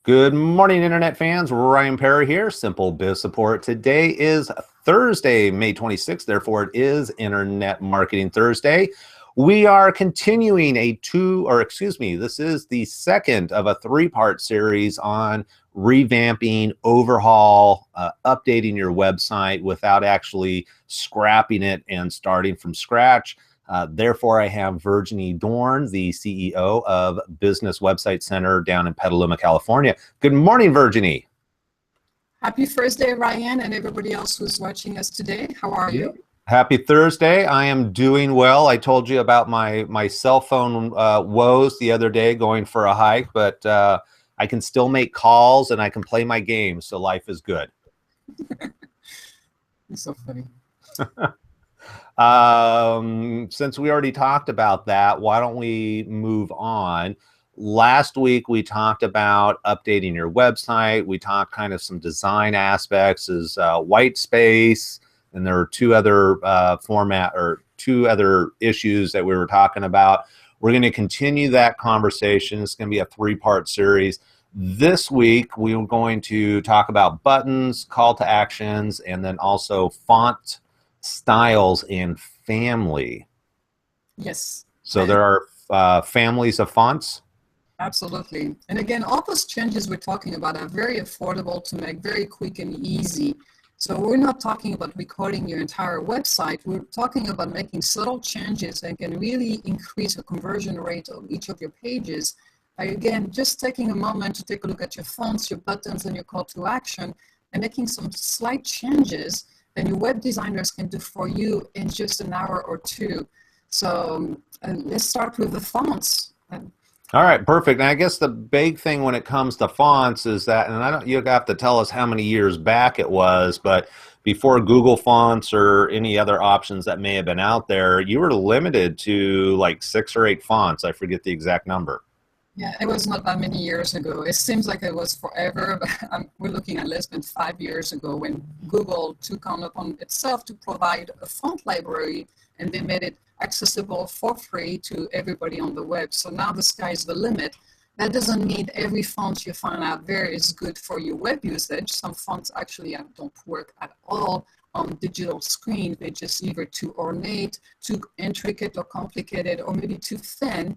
Good morning, Internet fans. Ryan Perry here, Simple Biz Support. Today is Thursday, May 26th. Therefore, it is Internet Marketing Thursday. We are continuing this is the second of a three-part series on revamping, overhaul, updating your website without actually scrapping it and starting from scratch. Therefore, I have Virginie Dorn, the CEO of Business Website Center down in Petaluma, California. Good morning, Virginie. Happy Thursday, Ryan, and everybody else who's watching us today. How are you? Happy Thursday. I am doing well. I told you about my cell phone woes the other day going for a hike, but I can still make calls and I can play my games, so life is good. It's so funny. Since we already talked about that, why don't we move on? Last week, we talked about updating your website. We talked kind of some design aspects as white space, and there are two other issues that we were talking about. We're going to continue that conversation. It's going to be a three-part series. This week, we're going to talk about buttons, call to actions, and then also font styles and family. Yes. So there are families of fonts? Absolutely. And again, all those changes we're talking about are very affordable to make, very quick and easy. So we're not talking about recording your entire website. We're talking about making subtle changes that can really increase the conversion rate of each of your pages. Again, just taking a moment to take a look at your fonts, your buttons, and your call to action, and making some slight changes and your web designers can do for you in just an hour or two. So let's start with the fonts. All right, perfect. And I guess the big thing when it comes to fonts is that, and you have to tell us how many years back it was, but before Google Fonts or any other options that may have been out there, you were limited to like 6 or 8 fonts. I forget the exact number. Yeah, it was not that many years ago. It seems like it was forever, but we're looking at less than 5 years ago when Google took on upon itself to provide a font library, and they made it accessible for free to everybody on the web. So now the sky's the limit. That doesn't mean every font you find out there is good for your web usage. Some fonts actually don't work at all on digital screen. They're just either too ornate, too intricate or complicated, or maybe too thin,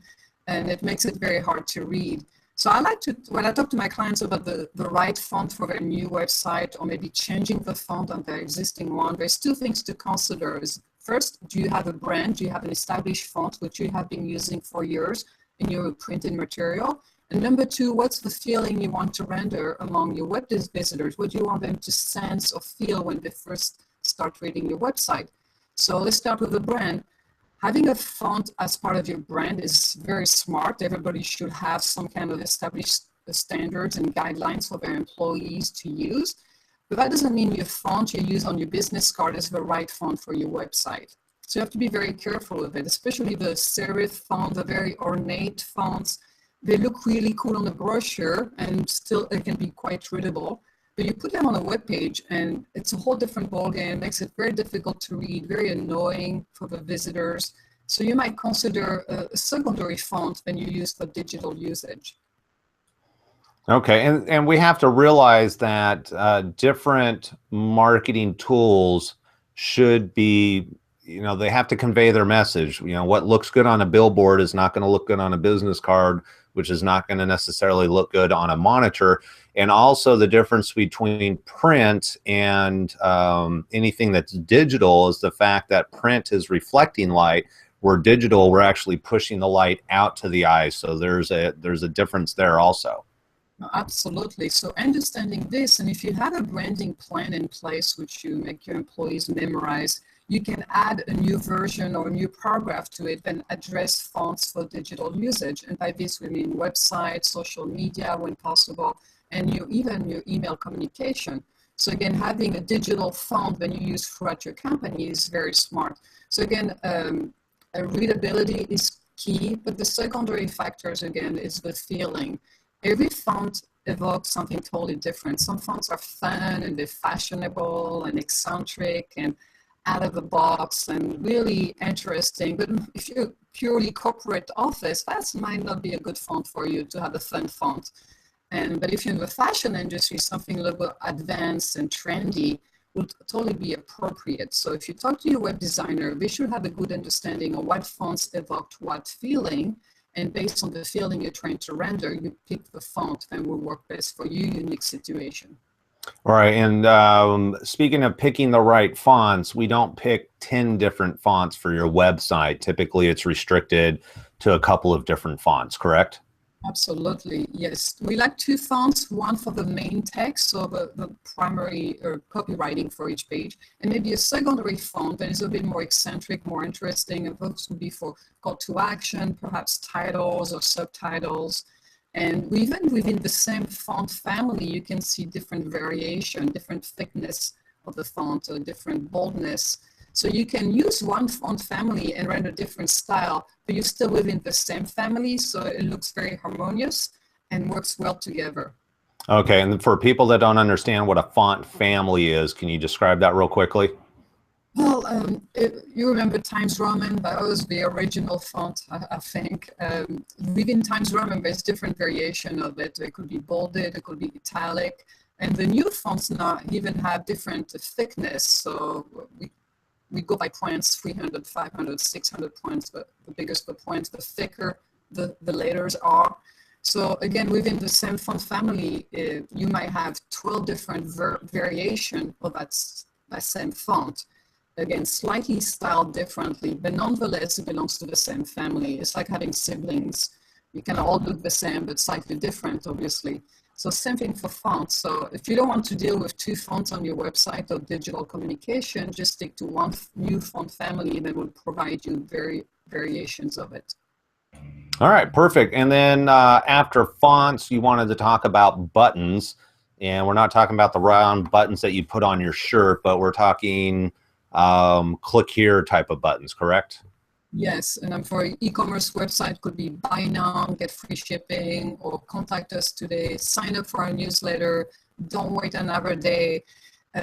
and it makes it very hard to read. So I like to, when I talk to my clients about the right font for their new website or maybe changing the font on their existing one, there's two things to consider. First, do you have a brand? Do you have an established font which you have been using for years in your printed material? And number two, what's the feeling you want to render among your web visitors? What do you want them to sense or feel when they first start reading your website? So let's start with the brand. Having a font as part of your brand is very smart. Everybody should have some kind of established standards and guidelines for their employees to use. But that doesn't mean your font you use on your business card is the right font for your website. So you have to be very careful with it, especially the serif font, the very ornate fonts. They look really cool on the brochure and still it can be quite readable. But you put them on a web page and it's a whole different ballgame. It makes it very difficult to read, very annoying for the visitors. So you might consider a secondary font when you use for digital usage. Okay, and we have to realize that different marketing tools should be, they have to convey their message. What looks good on a billboard is not going to look good on a business card, which is not going to necessarily look good on a monitor. And also the difference between print and anything that's digital is the fact that print is reflecting light, where digital, we're actually pushing the light out to the eyes. So there's a difference there also. Absolutely. So understanding this, and if you have a branding plan in place, which you make your employees memorize, you can add a new version or a new paragraph to it and address fonts for digital usage. And by this, we mean websites, social media when possible, and even your email communication. So again, having a digital font when you use throughout your company is very smart. So again, readability is key, but the secondary factors, again, is the feeling. Every font evokes something totally different. Some fonts are fun and they're fashionable and eccentric and out of the box and really interesting. But if you're a purely corporate office, that might not be a good font for you to have a fun font. But if you're in the fashion industry, something a little bit advanced and trendy would totally be appropriate. So if you talk to your web designer, they should have a good understanding of what fonts evoked what feeling. And based on the feeling you're trying to render, you pick the font that will work best for your unique situation. All right. And speaking of picking the right fonts, we don't pick 10 different fonts for your website. Typically, it's restricted to a couple of different fonts, correct? Absolutely, yes. We like two fonts, one for the main text, so the primary or copywriting for each page, and maybe a secondary font that is a bit more eccentric, more interesting, and those would be for call to action, perhaps titles or subtitles. And even within the same font family, you can see different variation, different thickness of the font, or different boldness. So you can use one font family and render different style, but you're still within the same family, so it looks very harmonious and works well together. Okay, and for people that don't understand what a font family is, can you describe that real quickly? Well, you remember Times Roman? That was the original font, I think. Within Times Roman, there's different variation of it. It could be bolded, it could be italic, and the new fonts now even have different thickness. So we go by points, 300, 500, 600 points, but the bigger the points, the thicker the letters are. So again, within the same font family, you might have 12 different variation of that same font. Again, slightly styled differently, but nonetheless, it belongs to the same family. It's like having siblings. You can all look the same, but slightly different, obviously. So same thing for fonts. So if you don't want to deal with two fonts on your website or digital communication, just stick to one new font family that will provide you variations of it. All right, perfect. And then after fonts, you wanted to talk about buttons. And we're not talking about the round buttons that you put on your shirt, but we're talking click here type of buttons, correct? Yes, and for an e-commerce website, could be buy now, get free shipping, or contact us today, sign up for our newsletter, don't wait another day.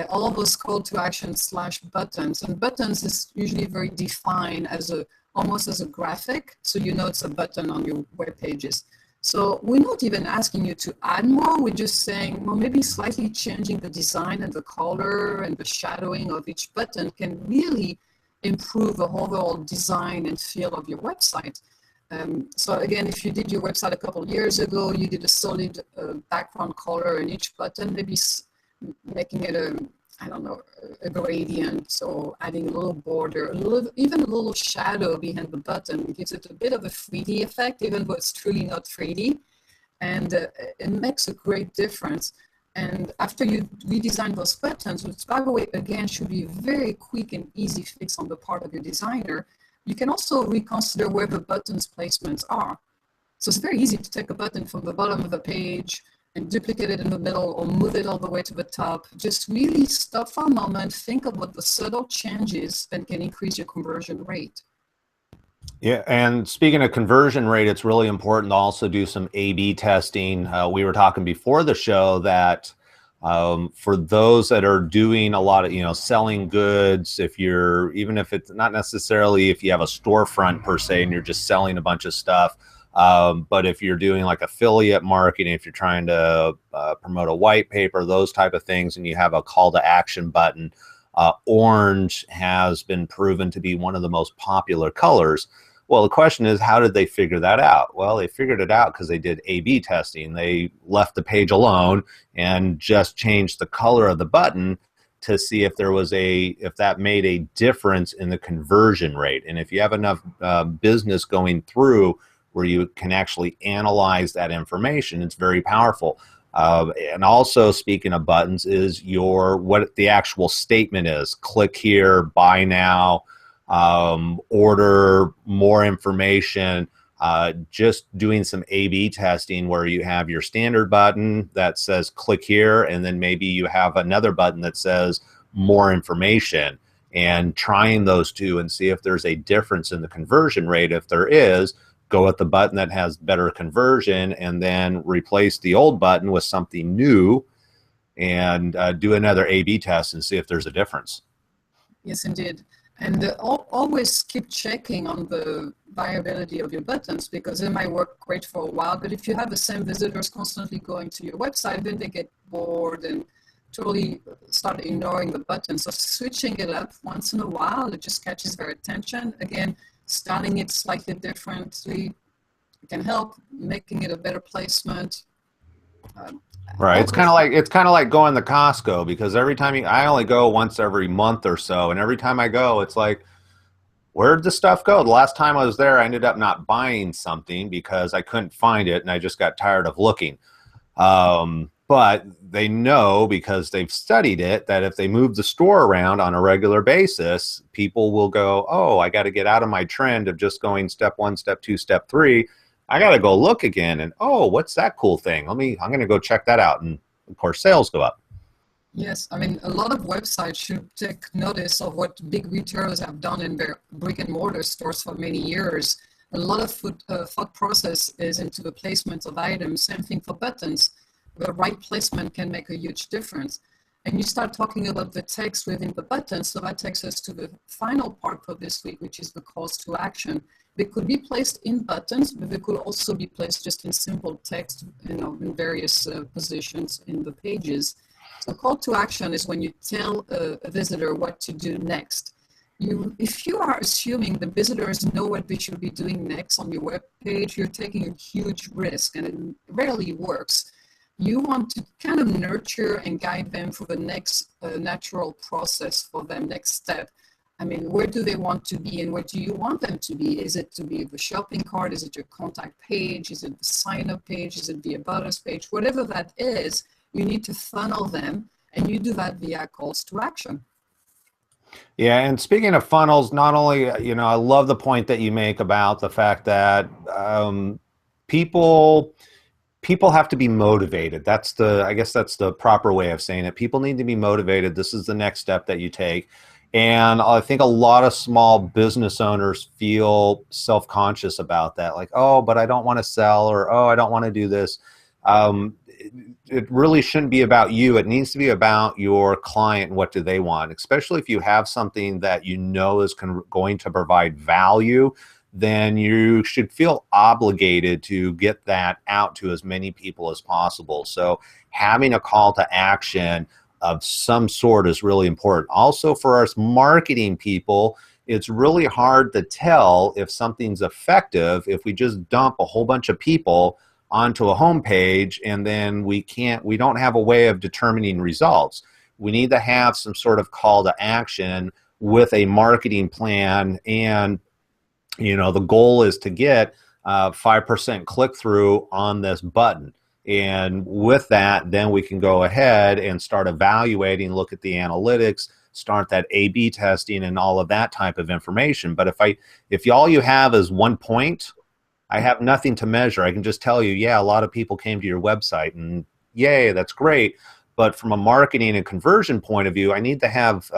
All of those call to action / buttons. And buttons is usually very defined as almost as a graphic, so you know it's a button on your web pages. So we're not even asking you to add more. We're just saying, well, maybe slightly changing the design and the color and the shadowing of each button can really improve the overall design and feel of your website. So again, if you did your website a couple of years ago, you did a solid background color in each button, maybe making it a gradient, so adding a little border, even a little shadow behind the button gives it a bit of a 3D effect, even though it's truly not 3D. And it makes a great difference. And after you redesign those buttons, which by the way, again, should be a very quick and easy fix on the part of your designer, you can also reconsider where the buttons placements are. So it's very easy to take a button from the bottom of the page and duplicate it in the middle or move it all the way to the top. Just really stop for a moment, think of what the subtle changes that can increase your conversion rate. Yeah, and speaking of conversion rate, it's really important to also do some A/B testing. We were talking before the show that for those that are doing a lot of, selling goods, even if it's not necessarily if you have a storefront per se and you're just selling a bunch of stuff, but if you're doing like affiliate marketing, if you're trying to promote a white paper, those type of things, and you have a call to action button, orange has been proven to be one of the most popular colors. Well, the question is, how did they figure that out? Well, they figured it out because they did A/B testing. They left the page alone and just changed the color of the button to see if that made a difference in the conversion rate. And if you have enough business going through where you can actually analyze that information, it's very powerful. And also, speaking of buttons, is what the actual statement is. Click here, buy now, order more information. Just doing some A/B testing where you have your standard button that says click here, and then maybe you have another button that says more information, and trying those two and see if there's a difference in the conversion rate. If there is, go with the button that has better conversion and then replace the old button with something new, and do another A/B test and see if there's a difference. Yes, indeed. And always keep checking on the viability of your buttons, because they might work great for a while, but if you have the same visitors constantly going to your website, then they get bored and totally start ignoring the button. So switching it up once in a while, it just catches their attention. Again, styling it slightly differently can help, making it a better placement. Right. It's kind of like going to Costco, because every time I only go once every month or so, and every time I go, it's like, where'd the stuff go? The last time I was there, I ended up not buying something because I couldn't find it, and I just got tired of looking. But they know, because they've studied it, that if they move the store around on a regular basis, people will go, oh, I got to get out of my trend of just going step one, step two, step three. I got to go look again. And, oh, what's that cool thing? I'm going to go check that out. And of course, sales go up. Yes, I mean, a lot of websites should take notice of what big retailers have done in their brick and mortar stores for many years. A lot of thought process is into the placement of items. Same thing for buttons. The right placement can make a huge difference. And you start talking about the text within the button, so that takes us to the final part for this week, which is the calls to action. They could be placed in buttons, but they could also be placed just in simple text, in various positions in the pages. So call to action is when you tell a visitor what to do next. If you are assuming the visitors know what they should be doing next on your web page, you're taking a huge risk, and it rarely works. You want to kind of nurture and guide them for the next natural process for them, next step. I mean, where do they want to be, and what do you want them to be? Is it to be the shopping cart? Is it your contact page? Is it the sign-up page? Is it the About Us page? Whatever that is, you need to funnel them, and you do that via calls to action. Yeah, and speaking of funnels, not only, I love the point that you make about the fact that people have to be motivated. I guess that's the proper way of saying it. People need to be motivated. This is the next step that you take. And I think a lot of small business owners feel self-conscious about that. Like, oh, but I don't want to sell, or, oh, I don't want to do this. It really shouldn't be about you. It needs to be about your client and what do they want, especially if you have something that is going to provide value. Then you should feel obligated to get that out to as many people as possible. So having a call to action of some sort is really important. Also, for us marketing people, it's really hard to tell if something's effective if we just dump a whole bunch of people onto a homepage, and then we don't have a way of determining results. We need to have some sort of call to action with a marketing plan, and the goal is to get 5% click-through on this button. And with that, then we can go ahead and start evaluating, look at the analytics, start that A/B testing and all of that type of information. But if all you have is 1 point, I have nothing to measure. I can just tell you, yeah, a lot of people came to your website, and yay, that's great. But from a marketing and conversion point of view, I need to have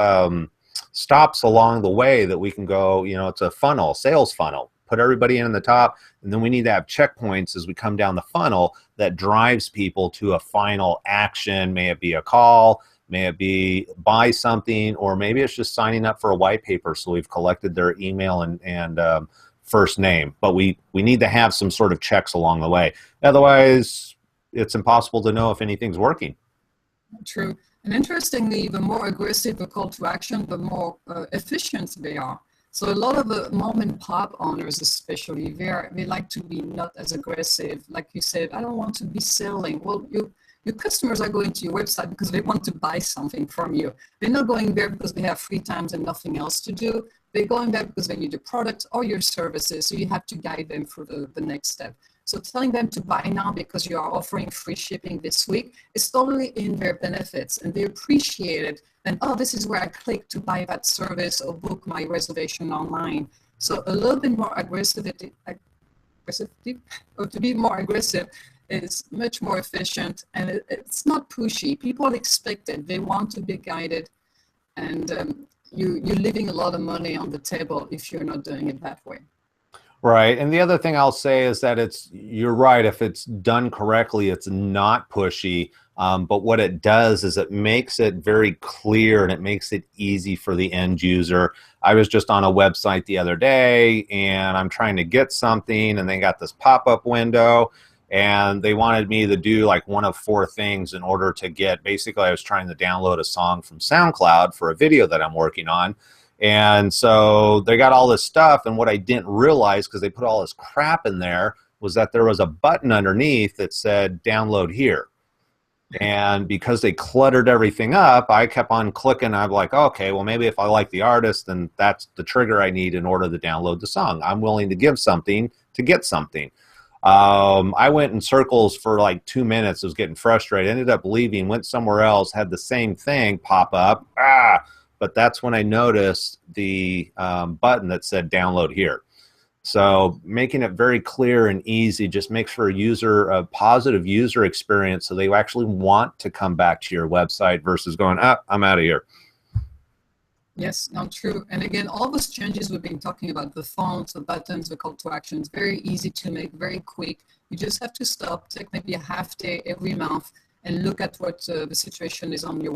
stops along the way that we can go, it's a funnel, sales funnel. Put everybody in the top, and then we need to have checkpoints as we come down the funnel that drives people to a final action. May it be a call, may it be buy something, or maybe it's just signing up for a white paper, so we've collected their email and first name. But we need to have some sort of checks along the way. Otherwise, it's impossible to know if anything's working. True. And interestingly, the more aggressive the call to action, the more efficient they are. So a lot of the mom and pop owners, especially, they like to be not as aggressive. Like you said, I don't want to be selling. Well, your customers are going to your website because they want to buy something from you. They're not going there because they have free times and nothing else to do. They're going there because they need your product or your services. So you have to guide them for the next step. So telling them to buy now because you are offering free shipping this week is totally in their benefits, and they appreciate it. And, oh, this is where I click to buy that service or book my reservation online. So a little bit more aggressivity, or to be more aggressive, is much more efficient, and it's not pushy. People expect it. They want to be guided, and you're leaving a lot of money on the table if you're not doing it that way. Right. And the other thing I'll say is that you're right. If it's done correctly, it's not pushy. But what it does is it makes it very clear and it makes it easy for the end user. I was just on a website the other day and I'm trying to get something and they got this pop-up window and they wanted me to do like one of 4 things in order to get, basically I was trying to download a song from SoundCloud for a video that I'm working on. And so they got all this stuff, and what I didn't realize, because they put all this crap in there, was that there was a button underneath that said download here. And because they cluttered everything up, I kept on clicking. I'm like, okay, well, maybe if I like the artist, then that's the trigger I need in order to download the song. I'm willing to give something to get something. I went in circles for like 2 minutes. I was getting frustrated. Ended up leaving, went somewhere else, had the same thing pop up. But that's when I noticed the button that said download here. So making it very clear and easy just makes for a positive user experience, so they actually want to come back to your website versus going, I'm out of here. Yes, no, true. And again, all those changes we've been talking about, the fonts, the buttons, the call to actions, very easy to make, very quick. You just have to stop, take maybe a half day every month and look at what the situation is on your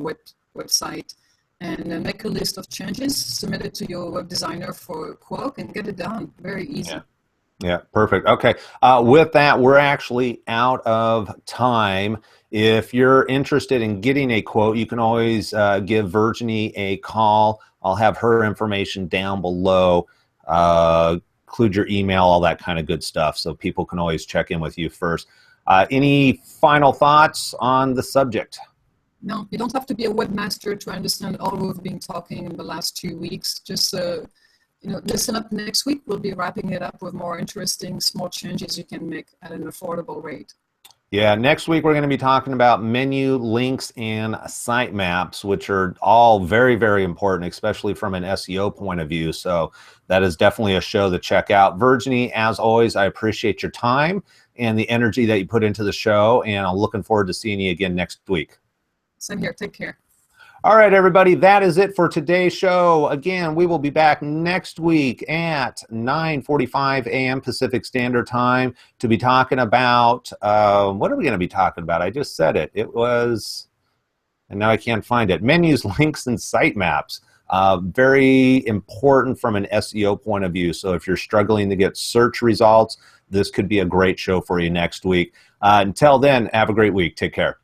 website, and make a list of changes, submit it to your web designer for a quote, and get it done. Very easy. Yeah, perfect. Okay, with that, we're actually out of time. If you're interested in getting a quote, you can always give Virginie a call. I'll have her information down below, include your email, all that kind of good stuff, so people can always check in with you first. Any final thoughts on the subject? No, you don't have to be a webmaster to understand all we've been talking in the last 2 weeks. Just listen up next week. We'll be wrapping it up with more interesting small changes you can make at an affordable rate. Yeah, next week we're going to be talking about menu, links, and sitemaps, which are all very, very important, especially from an SEO point of view. So that is definitely a show to check out. Virginie, as always, I appreciate your time and the energy that you put into the show, and I'm looking forward to seeing you again next week. Same here. Take care. All right, everybody, that is it for today's show. Again, we will be back next week at 9:45 a.m. Pacific Standard Time to be talking about, what are we going to be talking about? I just said it. It was, and now I can't find it, menus, links, and sitemaps. Very important from an SEO point of view. So if you're struggling to get search results, this could be a great show for you next week. Until then, have a great week. Take care.